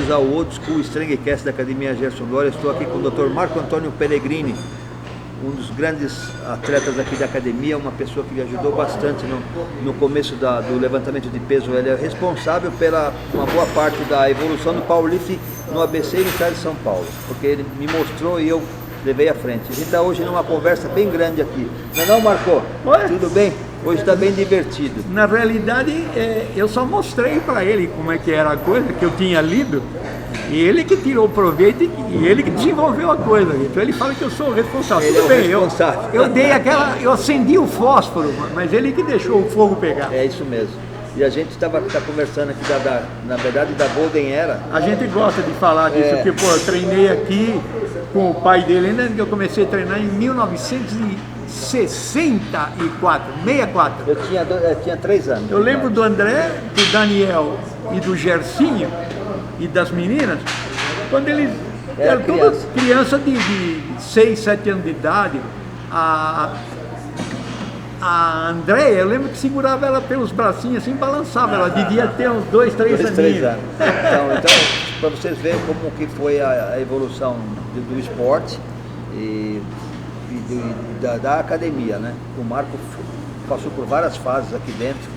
Ao Old School Strangcast da Academia Gerson Glória. Estou aqui com o Dr. Marco Antônio Pellegrini, um dos grandes atletas aqui da academia, uma pessoa que me ajudou bastante no começo do levantamento de peso. Ele é responsável pela uma boa parte da evolução do powerlifting no ABC e no estado de São Paulo, porque ele me mostrou e eu levei à frente. A gente está hoje numa conversa bem grande aqui. Não, Marco? Oi? Tudo bem? Hoje está bem divertido. Na realidade, eu só mostrei para ele como é que era a coisa que eu tinha lido, e ele que tirou o proveito e ele que desenvolveu a coisa. Então ele fala que eu sou o responsável. Ele Tudo é o bem, responsável. eu dei aquela, eu acendi o fósforo, mas ele que deixou o fogo pegar. É isso mesmo. E a gente tá conversando aqui, na verdade, da Golden Era. A gente gosta de falar disso, porque pô, eu treinei aqui com o pai dele, ainda que eu comecei a treinar em 1964, 64. Eu tinha 3 anos. Eu lembro do André, do Daniel e do Gersinho e das meninas, quando eles eram todas criança de 6, 7 anos de idade. A Andréia, eu lembro que segurava ela pelos bracinhos assim, balançava, ela devia ter uns 2, 3 anos. Então para vocês verem como que foi a evolução do esporte e da academia, né? O Marco passou por várias fases aqui dentro,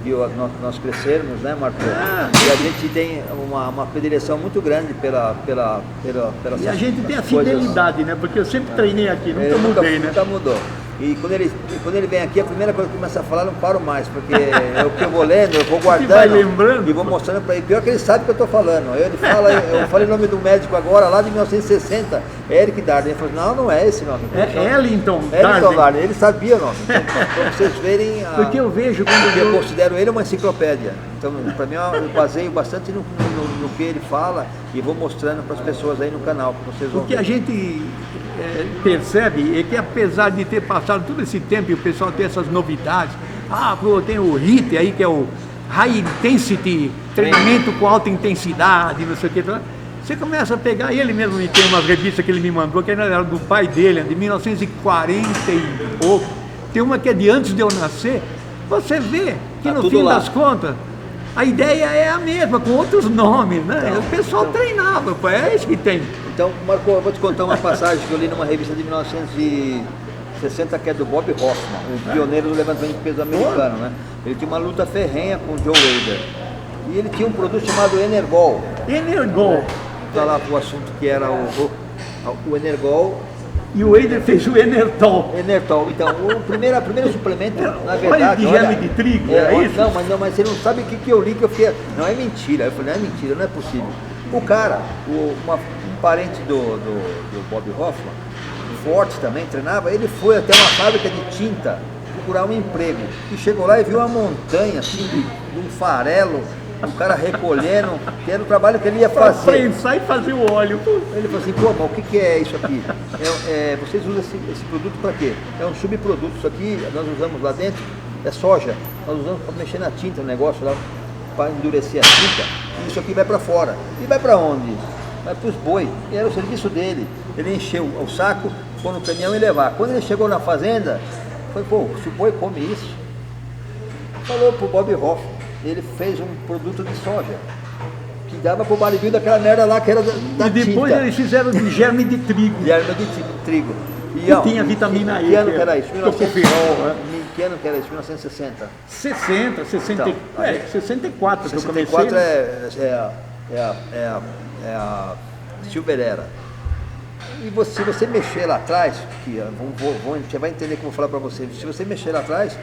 viu nós crescermos, né, Marco? E a gente tem uma predileção muito grande pela e a gente tem a fidelidade, né? Porque eu sempre treinei aqui, nunca mudei, né? Nunca mudou. E quando ele vem aqui, a primeira coisa que começa a falar, eu não paro mais, porque é o que eu vou lendo, eu vou guardando vai lembrando. E vou mostrando para ele. Pior que ele sabe o que eu estou falando. Ele fala, eu falei o nome do médico agora, lá de 1960, Eric Darden. Ele falou, não é esse nome. É Ellington Darden. Ele sabia o nome. Então, para vocês verem, porque eu vejo quando eu considero ele uma enciclopédia. Então, para mim, eu baseio bastante no que ele fala e vou mostrando para as pessoas aí no canal, que vocês vão ver. O que a gente percebe é que, apesar de ter passado todo esse tempo e o pessoal ter essas novidades, tem o HIIT aí, que é o High Intensity, treinamento com alta intensidade, não sei o que, você começa a pegar, ele mesmo me tem umas revistas que ele me mandou, que era do pai dele, de 1940 e pouco, tem uma que é de antes de eu nascer, você vê que no fim das contas, a ideia é a mesma, com outros nomes, né? O pessoal treinava, é isso que tem. Então, Marco, eu vou te contar uma passagem que eu li numa revista de 1960, que é do Bob Hoffman, o pioneiro do levantamento de peso americano, né? Ele tinha uma luta ferrenha com o Joe Wader. E ele tinha um produto chamado Energol. Energol. Está lá o assunto que era o Energol. E o Wader fez o Enertol. Então, o primeiro suplemento, na verdade... Olha de germe de trigo, é isso? Não, mas você não sabe o que eu li, que eu fiquei... Não, é mentira. Eu falei, não é mentira, não é possível. O cara, um parente do Bob Hoffman, forte também, treinava, ele foi até uma fábrica de tinta procurar um emprego. E chegou lá e viu uma montanha, assim, de um farelo, o cara recolhendo, que era o trabalho que ele ia fazer. Para prensar e fazer o óleo. Ele falou assim, pô, mas o que é isso aqui? Vocês usam esse produto para quê? É um subproduto, isso aqui nós usamos lá dentro, é soja, nós usamos para mexer na tinta, o negócio lá, para endurecer a tinta, e isso aqui vai para fora. E vai para onde? Vai para os boi. E era o serviço dele. Ele encheu o saco, pôr no caminhão e levar. Quando ele chegou na fazenda, falou, pô, se o boi come isso, falou pro Bob Hoffman. Ele fez um produto de soja que dava pro bodybuilder daquela merda lá que era da tinta. E depois eles fizeram de germe de trigo. Germe de trigo. E tinha vitamina E. Que ano que era isso? Que ano que era isso? 1960? 60, 60, então, 64 que eu comecei. 64 é a Silver Era. E se você mexer lá atrás, que você vai entender como eu vou falar para você, se você mexer lá atrás,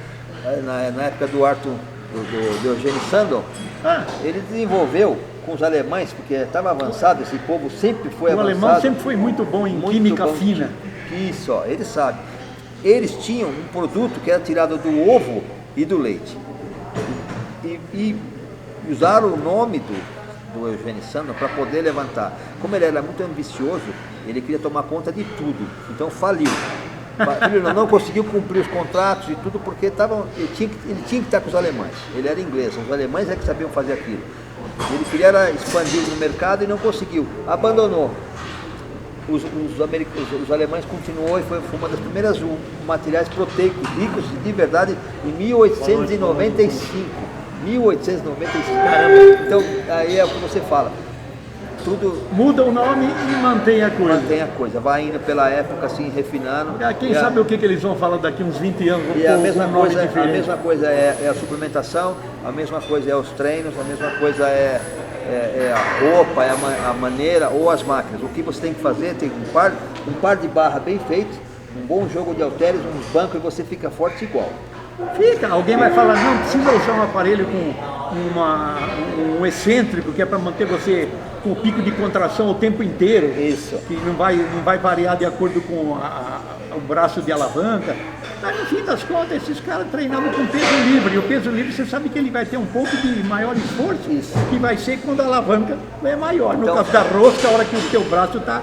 na época do Arthur, do Eugênio Sandel, ele desenvolveu com os alemães, porque estava avançado, esse povo sempre foi avançado. O alemão sempre foi muito bom em química fina. Isso, ó, ele sabe. Eles tinham um produto que era tirado do ovo e do leite. E usaram o nome do Eugênio Sandel para poder levantar. Como ele era muito ambicioso, ele queria tomar conta de tudo, então faliu. Ele não conseguiu cumprir os contratos e tudo porque ele tinha que estar com os alemães. Ele era inglês, os alemães é que sabiam fazer aquilo. Ele queria expandir no mercado e não conseguiu, abandonou. os alemães continuou e foi uma das primeiras materiais proteicos ricos de verdade em 1895. 1895. Caramba. Então, aí é o que você fala. Tudo Muda o nome e mantém a coisa. mantém a coisa, vai indo pela época assim, refinando. Quem sabe o que eles vão falar daqui uns 20 anos E a com mesma um nome coisa, diferente. é a suplementação, a mesma coisa é os treinos, a mesma coisa é a roupa, é a maneira ou as máquinas. O que você tem que fazer, tem um par de barra bem feito, um bom jogo de halteres, uns bancos e você fica forte igual. Fica, alguém vai falar, não, precisa usar um aparelho com um excêntrico, que é para manter você com o pico de contração o tempo inteiro. Isso. Que não vai variar de acordo com o braço de alavanca. Mas no fim das contas, esses caras treinavam com peso livre. E o peso livre, você sabe que ele vai ter um pouco de maior esforço, Isso. que vai ser quando a alavanca é maior. No Então, caso da rosca, a hora que o teu braço está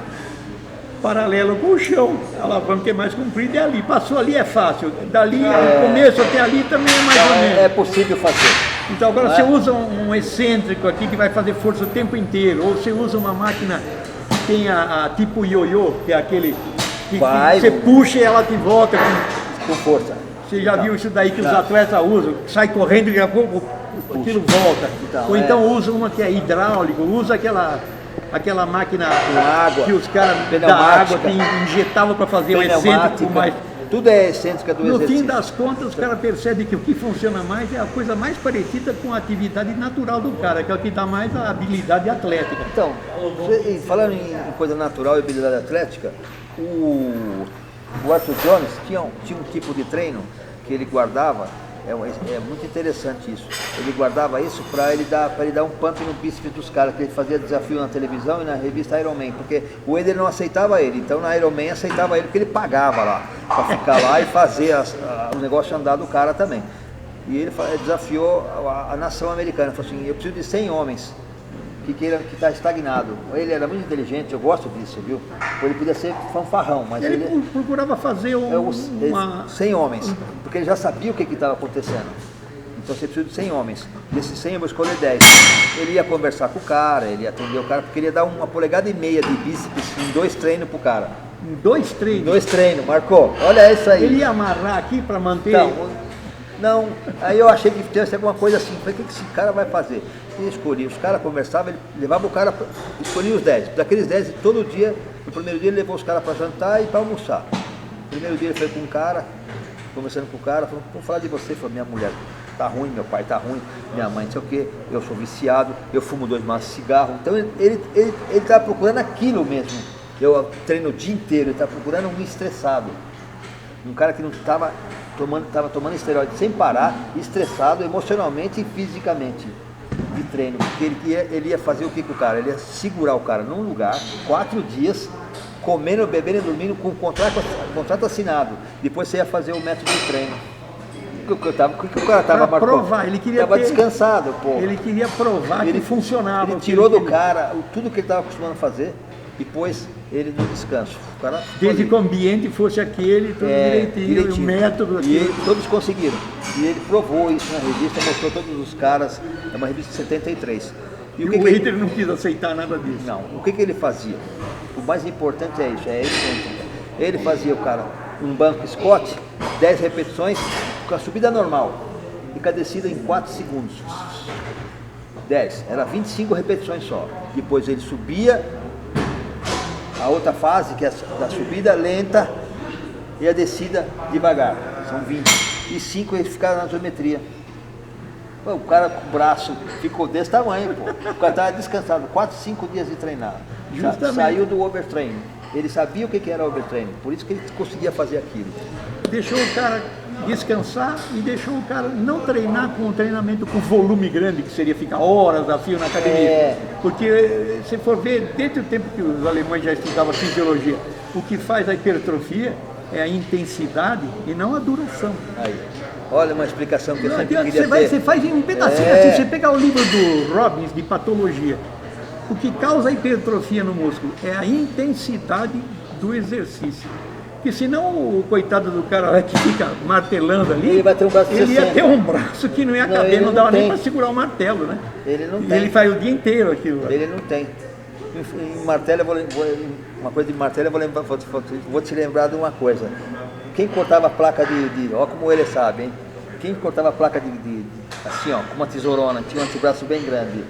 paralelo com o chão, a alavanca é mais comprida e ali. Passou ali é fácil, dali do começo até ali também é mais ou menos. É possível fazer. Então agora você usa um excêntrico aqui que vai fazer força o tempo inteiro, ou você usa uma máquina que tem a tipo ioiô, que é aquele que você puxa e ela te volta. Com força. Você já viu isso daí que os atletas usam, sai correndo e daqui a pouco aquilo volta. Então, ou então usa uma que é hidráulico, usa aquela máquina com água, que os caras da água que injetavam para fazer o excêntrico mais. Tudo é excêntrica do exercício. No fim das contas, os caras percebem que o que funciona mais é a coisa mais parecida com a atividade natural do cara, que é o que dá mais a habilidade atlética. Então, falando em coisa natural e habilidade atlética, o Arthur Jones tinha um tipo de treino que ele guardava, é muito interessante isso. Ele guardava isso para ele dar um pump no bíceps dos caras, que ele fazia desafio na televisão e na revista Iron Man, porque o Eder não aceitava ele, então na Iron Man aceitava ele porque ele pagava lá, para ficar lá e fazer o negócio andar do cara também. E ele desafiou a nação americana, falou assim, eu preciso de 100 homens que está estagnado. Ele era muito inteligente, eu gosto disso, viu? Ele podia ser fanfarrão, mas ele procurava fazer 100 homens, porque ele já sabia o que estava acontecendo. Então você precisa de 100 homens. Desses 100 eu vou escolher 10. Ele ia conversar com o cara, ele ia atender o cara, porque ele ia dar 1,5 polegada de bíceps em 2 treinos pro cara. Em 2 treinos? 2 treinos, marcou. Olha isso aí. Ele ia amarrar aqui para manter... Não, aí eu achei que tivesse alguma coisa assim. Falei, o que esse cara vai fazer? Ele escolhia, os caras conversavam, ele levava o cara, escolhia os 10. Daqueles 10, todo dia, no primeiro dia ele levou os caras para jantar e para almoçar. No primeiro dia ele foi com um cara, conversando com o cara, falou, vamos falar de você. Falou, minha mulher tá ruim, meu pai tá ruim, minha mãe não sei o quê, eu sou viciado, eu fumo 2 maços de cigarro. Então ele estava procurando aquilo mesmo. Eu treino o dia inteiro, ele estava procurando um estressado. Um cara que não estava tomando esteroide sem parar, estressado emocionalmente e fisicamente de treino, porque ele ia fazer o que com o cara? Ele ia segurar o cara num lugar, 4 dias, comendo, bebendo e dormindo com contrato assinado. Depois você ia fazer o método de treino. O que o cara estava provar, ele queria descansado, pô. Ele queria provar que funcionava. Ele tirou do cara tudo que ele estava acostumado a fazer e pôs ele no descanso. O cara desde que o ambiente fosse aquele, tudo direitinho, o método. E todos conseguiram. E ele provou isso na revista, mostrou todos os caras. É uma revista de 73. E o Eder não quis aceitar nada disso. Não. O que ele fazia? O mais importante é isso, ele fazia o cara um banco Scott, 10 repetições, com a subida normal e com a descida em 4 segundos. 10, era 25 repetições só. Depois ele subia, a outra fase, que é da subida lenta e a descida devagar, são 20. E 5 ele ficava na isometria. Pô, o cara com o braço ficou desse tamanho, pô. O cara estava descansado, 4, 5 dias de treinar. Saiu do overtraining. Ele sabia o que era overtraining, por isso que ele conseguia fazer aquilo. Deixou o cara descansar e deixou o cara não treinar com um treinamento com volume grande, que seria ficar horas a fio na academia. Porque se for ver, desde o tempo que os alemães já estudavam fisiologia, o que faz a hipertrofia é a intensidade e não a duração. Aí. Olha uma explicação que eu sempre queria ter. Você faz em um pedacinho assim, você pegar o livro do Robbins de patologia, o que causa a hipertrofia no músculo é a intensidade do exercício. Porque senão o coitado do cara que fica martelando ali, ele vai ter um braço ele ia ter um braço que não ia caber, não dava nem para segurar o martelo, né? Ele não tem. Ele faz o dia inteiro aquilo. Ele não tem. Em martelo, uma coisa de martelo, eu vou te lembrar de uma coisa. Quem cortava a placa ó como ele sabe, hein? Quem cortava a placa assim, ó, com uma tesourona, tinha um antebraço bem grande.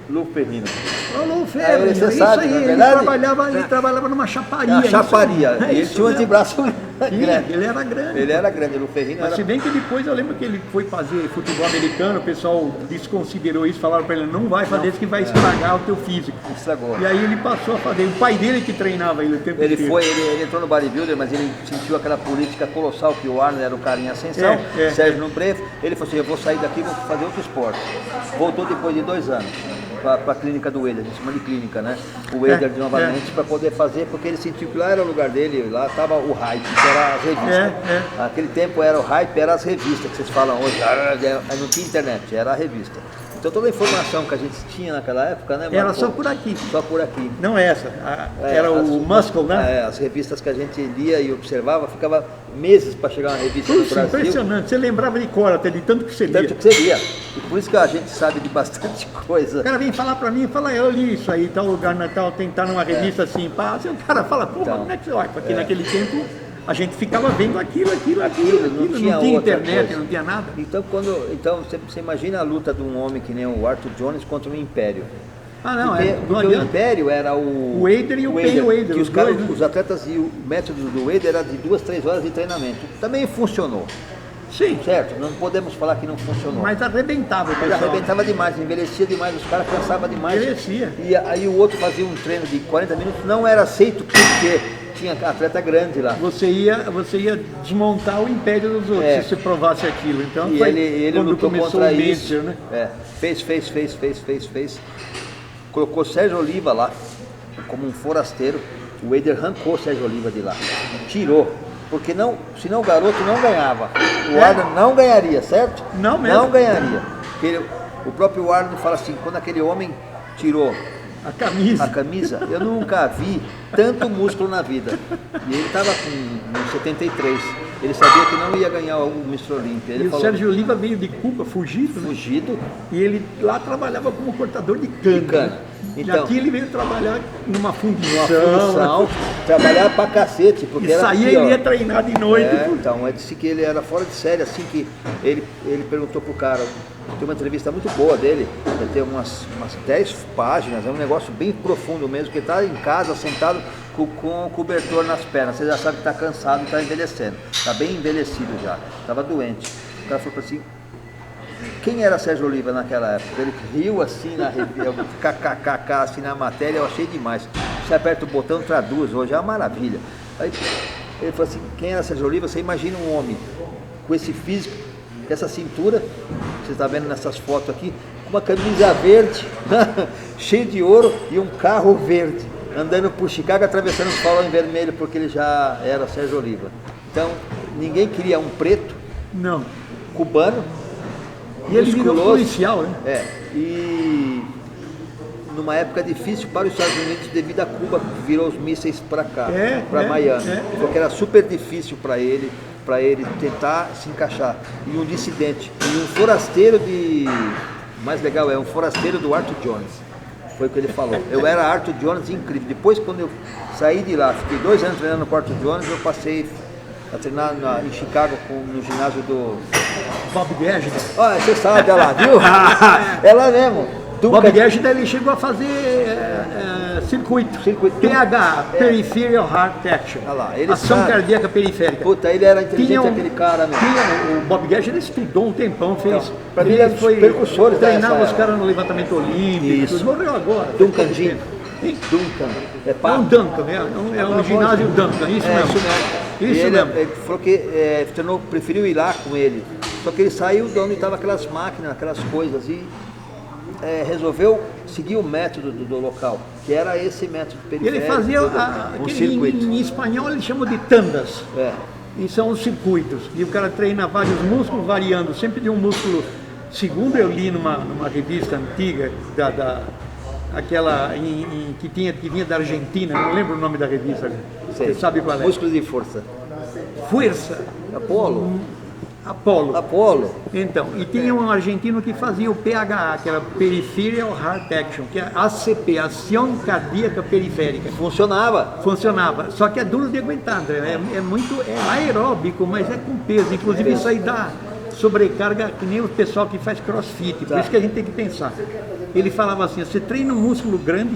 Lu Ferrino. Lu Ferrino, você isso sabe, aí, não é ele verdade? trabalhava numa chaparia. Uma chaparia. É Ele isso tinha um mesmo. antebraço grande. Ele era grande. Ele era grande, Lu Ferrino Mas era... se bem que depois eu lembro que ele foi fazer futebol americano, o pessoal desconsiderou isso, falaram pra ele, não vai fazer isso que vai estragar o teu físico. Estragou. E aí ele passou a fazer, o pai dele que treinava ele o tempo inteiro. Ele entrou no bodybuilder, mas ele sentiu aquela política colossal que o Arnold era o cara em ascensão, Sérgio no brevo, ele falou assim, eu vou sair daqui e vou fazer outro esporte. Voltou depois de 2 anos para a clínica do Wader, a gente chama de clínica, né? O Wader novamente para poder fazer, porque ele sentiu que lá era o lugar dele, lá estava o hype, que era as revistas. Naquele tempo era o hype, era as revistas que vocês falam hoje, não tinha internet, era a revista. Então toda a informação que a gente tinha naquela época, né? Era só por aqui. Só por aqui. Não essa, era o Muscle, né? As revistas que a gente lia e observava, ficava meses para chegar uma revista no Brasil. Impressionante, você lembrava de cor até, de tanto que você lia. Tanto que você lia. E por isso que a gente sabe de bastante coisa. O cara vem falar pra mim, fala, eu li isso aí, tal lugar, Natal, tentar numa revista assim, pá. Assim, o cara fala, pô, Então, como é que você olha? Porque naquele tempo a gente ficava vendo aquilo, não tinha internet, coisa. não tinha nada. Então você imagina a luta de um homem que nem o Arthur Jones contra o Império. Ah, não, Porque o Império era o Wader e o Pay Wader. Que os atletas e o método do Wader era de 2, 3 horas de treinamento. Também funcionou. Sim. Certo? Não podemos falar que não funcionou. Mas arrebentava o Mas pessoal. arrebentava demais, envelhecia demais, os caras cansavam demais. Envelhecia. E aí o outro fazia um treino de 40 minutos, não era aceito porque tinha atleta grande lá. Você ia desmontar o império dos outros se você provasse aquilo. Então E foi ele quando lutou começou contra o isso. Major, né? Fez. Colocou Sérgio Oliva lá, como um forasteiro. O Wader arrancou Sérgio Oliva de lá. Tirou. Porque senão o garoto não ganhava. O Arnold não ganharia, certo? Não mesmo. Não ganharia. O próprio Arnold fala assim, quando aquele homem tirou a camisa, eu nunca vi tanto músculo na vida. E ele estava com 73. Ele sabia que não ia ganhar o Mr. Olympia. Ele falou, o Sérgio Oliva veio de Cuba, fugido. E ele lá trabalhava como cortador de cana. Então, e aqui ele veio trabalhar numa fundição. Trabalhar pra cacete. Porque e saía e ia treinar de noite. Então, ele disse que ele era fora de série, assim que ele perguntou pro cara, tem uma entrevista muito boa dele, vai ter umas 10 páginas, é um negócio bem profundo mesmo, que ele tá em casa, sentado com o cobertor nas pernas, você já sabe que tá cansado e tá envelhecendo, tá bem envelhecido já, tava doente. O cara falou assim, quem era Sérgio Oliva naquela época? Ele riu assim na revista, kkkk assim na matéria, eu achei demais. Você aperta o botão, traduz, hoje é uma maravilha. Aí ele falou assim, quem era Sérgio Oliva? Você imagina um homem com esse físico, com essa cintura, você está vendo nessas fotos aqui, com uma camisa verde, cheio de ouro e um carro verde, andando por Chicago, atravessando os farol em vermelho, porque ele já era Sérgio Oliva. Então, ninguém queria um preto, não, cubano, e ele virou policial, né? E numa época difícil para os Estados Unidos devido a Cuba, que virou os mísseis para cá, para Miami, porque era super difícil para ele tentar se encaixar. E um dissidente, e um forasteiro mais legal um forasteiro do Arthur Jones, foi o que ele falou. Eu era Arthur Jones incrível. Depois, quando eu saí de lá, fiquei 2 anos treinando com o Arthur Jones, eu passei a treinar em Chicago no ginásio do Bob Guerra. Olha, você sabe, olha lá, viu? É lá mesmo. Bob Guerra, ele chegou a fazer circuito. PH, Peripheral Heart Action. Ação cardíaca periférica. Puta, ele era inteligente, aquele cara mesmo. O Bob Guerra, ele estudou um tempão, fez. Então, pra mim, ele foi percursor. Treinava os caras no levantamento olímpico. Isso. Morreu agora. Duncan Jim. Duncan. É um Duncan, é um ginásio Duncan, isso mesmo. Isso mesmo. Ele falou que preferiu ir lá com ele. Só que ele saiu de onde estavam aquelas máquinas, aquelas coisas, e resolveu seguir o método do local, que era esse método periférico. Ele fazia um circuito. Em espanhol eles chamam de tandas. E são os circuitos. E o cara treina vários músculos, variando sempre de um músculo. Segundo eu li numa revista antiga, aquela que vinha da Argentina, não lembro o nome da revista. Você sabe qual é? Músculo de força. Força. Apolo? Apollo. Apollo. Então, e tinha um argentino que fazia o PHA, que era Peripheral Heart Action, que é ACP, Ação Cardíaca Periférica. Funcionava. Funcionava, só que é duro de aguentar, André. É aeróbico, mas é com peso. Inclusive isso aí dá sobrecarga, que nem o pessoal que faz crossfit. Por isso que a gente tem que pensar. Ele falava assim, você treina um músculo grande,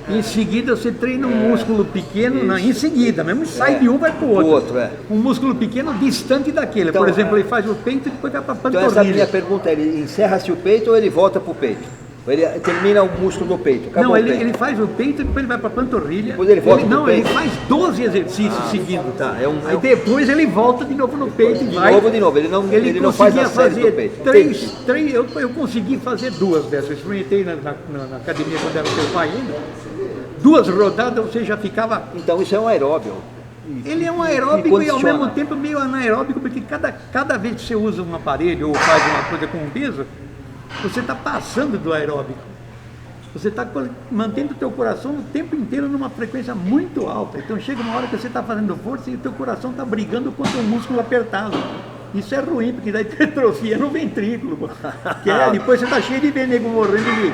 em seguida você treina um músculo pequeno, não, em seguida, mesmo sai de um, vai para o outro. Um músculo pequeno distante daquele. Então, por exemplo, ele faz o peito e depois vai para a panturrilha. Então essa minha pergunta, ele encerra-se o peito ou ele volta para o peito? Ele termina o músculo do peito? Não, ele faz o peito e depois ele vai para a panturrilha. Depois ele volta pro peito? Ele faz 12 exercícios seguindo. Tá, Aí depois ele volta de novo no peito e vai. De novo, ele não faz a série do peito. Eu consegui fazer 2 dessas. Eu experimentei na academia quando era seu pai ainda. 2 rodadas você já ficava. Então isso é um aeróbio. Ele é um aeróbico e ao mesmo tempo meio anaeróbico, porque cada vez que você usa um aparelho ou faz uma coisa com um peso, você está passando do aeróbico. Você está mantendo o teu coração o tempo inteiro numa frequência muito alta. Então chega uma hora que você está fazendo força e o teu coração está brigando contra um músculo apertado. Isso é ruim, porque dá hipertrofia no ventrículo. Depois você está cheio de ver nego morrendo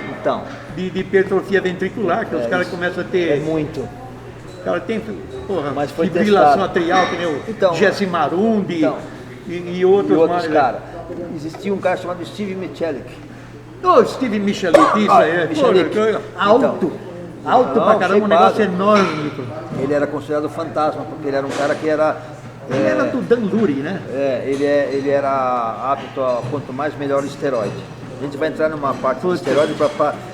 de hipertrofia ventricular, que os caras começam a ter. É muito. O cara tem fibrilação atrial, que nem o Jesse Marundi e outros caras. Existia um cara chamado Steve Michalik. Steve Michalik, isso aí. Alto pra caramba, um negócio enorme. Ele era considerado fantasma, porque ele era um cara que era... Ele era do Dan Luri, né? Ele era apto a quanto mais melhor o esteroide. A gente vai entrar numa parte do esteroide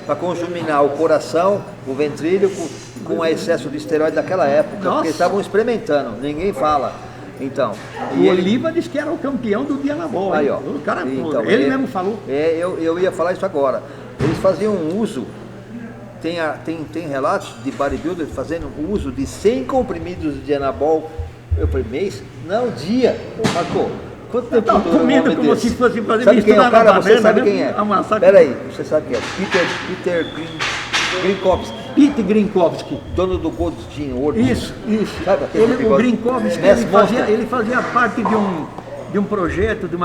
para conjuminar o coração, o ventríloco, com o excesso de esteroide daquela época. Porque eles estavam experimentando, ninguém fala. Então, o Oliva disse que era o campeão do Dianabol. Aí, ó. O cara, ele mesmo falou. Eu ia falar isso agora. Eles faziam um uso, tem relatos de bodybuilders fazendo o uso de 100 comprimidos de Dianabol por mês? Não, dia. Marcou. Quanto tempo tá comendo como se fosse fazer sabe quem é o cara? Você sabe quem é? Peraí, você sabe quem é? Peter Grinkowski. Pete Grinkowski, dono do Gold's Gym World. Isso. Sabe O Grinkowski, ele fazia parte de um projeto de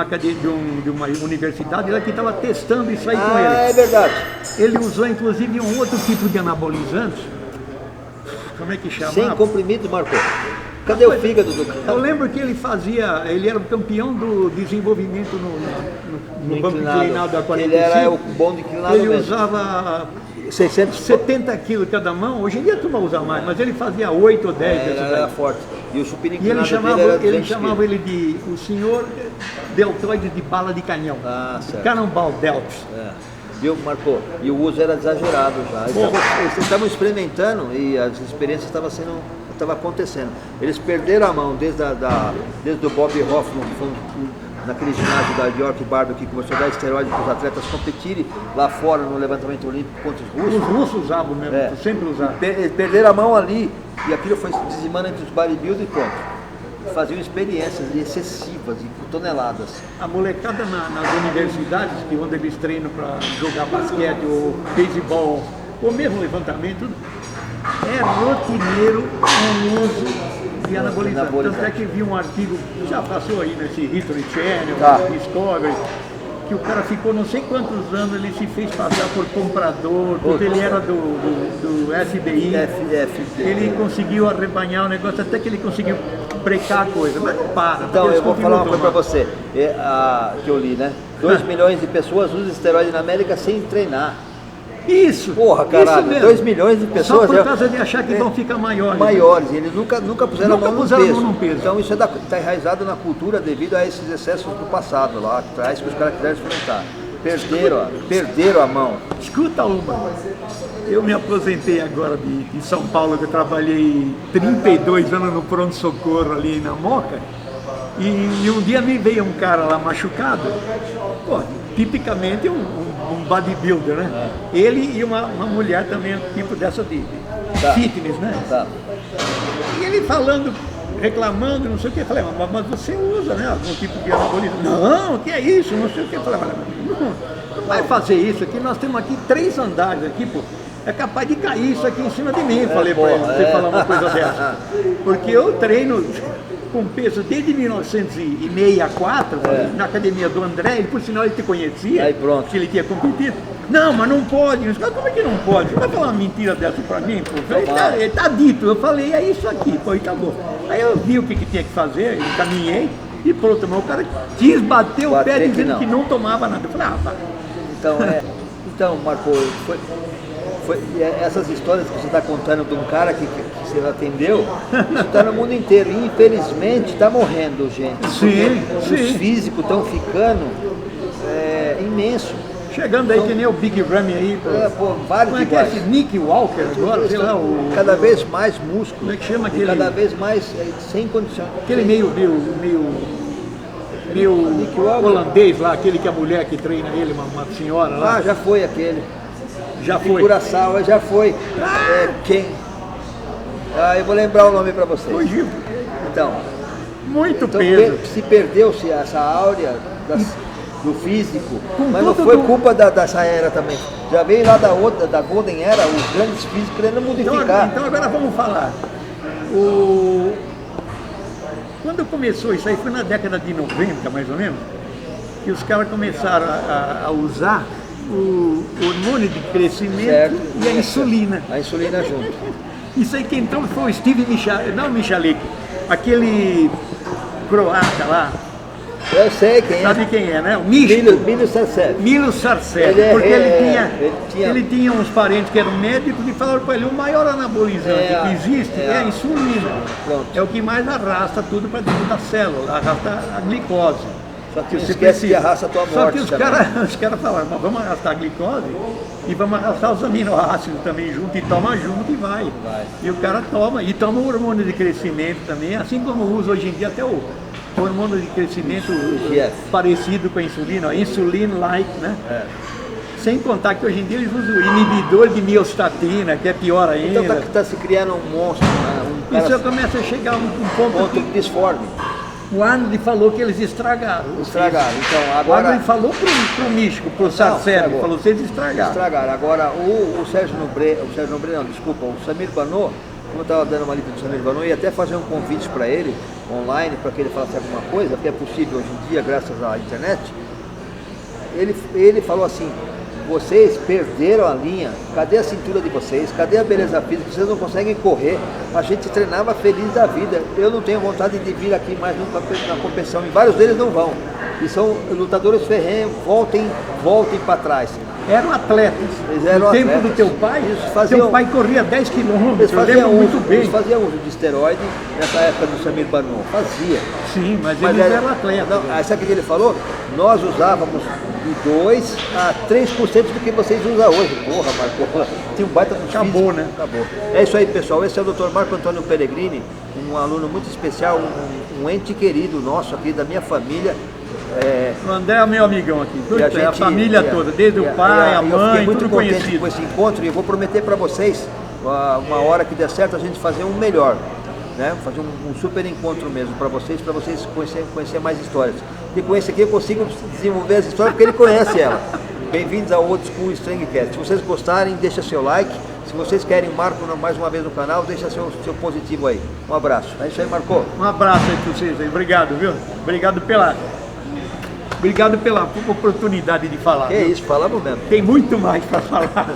uma universidade lá que estava testando isso aí com ele. É verdade. Ele usou inclusive um outro tipo de anabolizante. Como é que chama? 100 comprimidos, Marcou. Cadê o fígado do cara? Eu lembro que ele era o campeão do desenvolvimento no banco inclinado da 45. Ele era o bom de inclinado Ele mesmo. Usava 70 quilos cada mão. Hoje em dia tu não usa mais, mas ele fazia 8 ou 10 dessas daí. Era forte. E o supino E inclinado ele chamava ele de o senhor deltoide de bala de canhão. Certo. Cannonball Delts. Viu, Marcou? E o uso era exagerado já. Eles estavam experimentando e as experiências estavam acontecendo. Eles perderam a mão desde o Bob Hoffman, que foi naquele ginásio da York Bardo, que começou a dar esteroide para os atletas competirem lá fora no levantamento olímpico contra os russos. Os russos usavam mesmo, sempre usavam. Eles perderam a mão ali e aquilo foi dizimando entre os bodybuilders e pronto. Faziam experiências excessivas, de toneladas. A molecada nas universidades, que onde eles treinam para jogar basquete ou beisebol, ou mesmo levantamento, é rotineiro o uso de anabolizante. Tanto é que vi um artigo, já passou aí nesse History Channel, Discovery, que o cara ficou não sei quantos anos, ele se fez passar por comprador, porque ele era do FBI. Ele conseguiu arrebanhar o negócio, até que ele conseguiu brecar a coisa, mas não para. Então, eu vou falar uma coisa para você, que eu li, né? 2 milhões de pessoas usam esteroide na América sem treinar. Isso! Porra, caralho, 2 milhões de pessoas... Só por causa de achar que vão ficar maiores. Maiores, eles nunca puseram a mão no peso. Peso. Então isso está enraizado na cultura devido a esses excessos do passado lá, atrás que os caras quiseram experimentar. Perderam a mão. Escuta uma. Eu me aposentei agora de São Paulo, que eu trabalhei 32 anos no pronto-socorro ali na Moca. E um dia me veio um cara lá machucado, tipicamente um bodybuilder, né? Ele e uma mulher também, tipo dessa de fitness, né? E ele falando, reclamando, não sei o que, eu falei, mas você usa, né, algum tipo de anabolizante? Não, que é isso, não sei o que. Eu falei, não vai fazer isso aqui, nós temos aqui 3 andares aqui, pô. É capaz de cair isso aqui em cima de mim, falei pra ele, você falar uma coisa dessa. Porque eu treino com peso desde 1964, na academia do André, ele por sinal ele te conhecia, Aí pronto. que ele tinha competido. Não, mas não pode. Os caras, como é que não pode? Você vai falar uma mentira dessa pra mim? Pô? Ele tá dito, eu falei, é isso aqui, pô, e acabou. Aí eu vi o que tinha que fazer, encaminhei e pronto, mas o cara quis bater o pé dizendo que não tomava nada. Eu falei, ah, vai. Então, Marco, essas histórias que você está contando de um cara que você atendeu, isso está no mundo inteiro. E, infelizmente, está morrendo gente. Sim, Os físicos estão ficando imenso. Chegando aí que nem o Big Ramy aí, vários como é que é esse Nick Walker agora, sei lá, cada vez mais músculo. Como é que chama aquele? Cada vez mais sem condição. Aquele meio holandês lá, aquele que a mulher que treina ele, uma senhora lá. Ah, já foi aquele. Já De foi. Curaçao, já foi. Quem? Eu vou lembrar o nome para vocês. Fugiu. Então, Muito peso. se perdeu-se essa áurea do físico, mas não tudo foi culpa dessa era também. Já veio lá da Golden Era, os grandes físicos querendo modificar. Então agora vamos falar. Quando começou isso aí, foi na década de 90, mais ou menos, que os caras começaram a usar o hormônio de crescimento, Certo. E a insulina. A insulina junto. Isso aí quem entrou foi o Steve Michalik, aquele croata lá. Eu sei quem Sabe é. quem é, né? O Misto. Milho Sarcev. Milo Sarcev, Ele porque tinha- ele tinha uns parentes que eram médicos e falaram para ele, o maior anabolizante que existe é a insulina. Pronto. É o que mais arrasta tudo para dentro da célula, arrasta a glicose. Só que Você esquece precisa. que arrasta a tua Só morte que os também. caras falaram, mas vamos arrastar a glicose e vamos arrastar os aminoácidos também junto, e toma junto e vai. E o cara toma, e toma o hormônio de crescimento também, assim como usa hoje em dia até o hormônio de crescimento parecido com a insulina, insulin-like, né? Sem contar que hoje em dia eles usam o inibidor de miostatina, que é pior ainda. Então está se criando um monstro, né? Isso começa a chegar a um ponto que disforme. o Arnold falou que eles estragaram. Estragaram. Então, O agora. Arnold falou pro Místico, pro Sarcev, estragou. falou, vocês estragaram. Estragaram. Agora, o Sérgio Nobre, não, desculpa, o Samir Banot, como eu estava dando uma lista do Samir Banot, ia até fazer um convite para ele, online, para que ele falasse alguma coisa, porque é possível hoje em dia, graças à internet. Ele falou assim, vocês perderam a linha, cadê a cintura de vocês, cadê a beleza física, vocês não conseguem correr, a gente treinava feliz da vida, eu não tenho vontade de vir aqui mais na competição, e vários deles não vão, e são lutadores ferrenhos, voltem para trás. Eram atletas. Eles eram no tempo atletas. do teu pai, Eles faziam- teu pai corria 10 quilômetros, Eles eu faziam lembro muito bem. Eles faziam uso de esteroide nessa época do Samir Banot, fazia. Sim, mas eles eram atletas. Não, sabe o que ele falou? Nós usávamos de 2 a 3% do que vocês usam hoje. Porra, Marco, tinha um baita dos Acabou, físicos. né? Acabou. É isso aí, pessoal. Esse é o Dr. Marco Antônio Pellegrini, um aluno muito especial, um ente querido nosso aqui, da minha família. O André é meu amigão aqui, E a família toda, desde o pai, a eu fiquei mãe, muito tudo contente conhecido. com esse encontro e eu vou prometer para vocês, uma hora que der certo, a gente fazer um melhor, né? Fazer um super encontro mesmo para vocês conhecer mais histórias. E com esse aqui eu consigo desenvolver as histórias porque ele conhece ela. Bem-vindos ao Old School Strongcast. Se vocês gostarem, deixa seu like. Se vocês querem Marco mais uma vez no canal, deixa seu positivo aí. Um abraço. É isso aí, Marco. Um abraço aí para vocês aí, obrigado, viu? Obrigado pela oportunidade de falar. Que viu? isso, falamos mesmo. Tem muito mais para falar.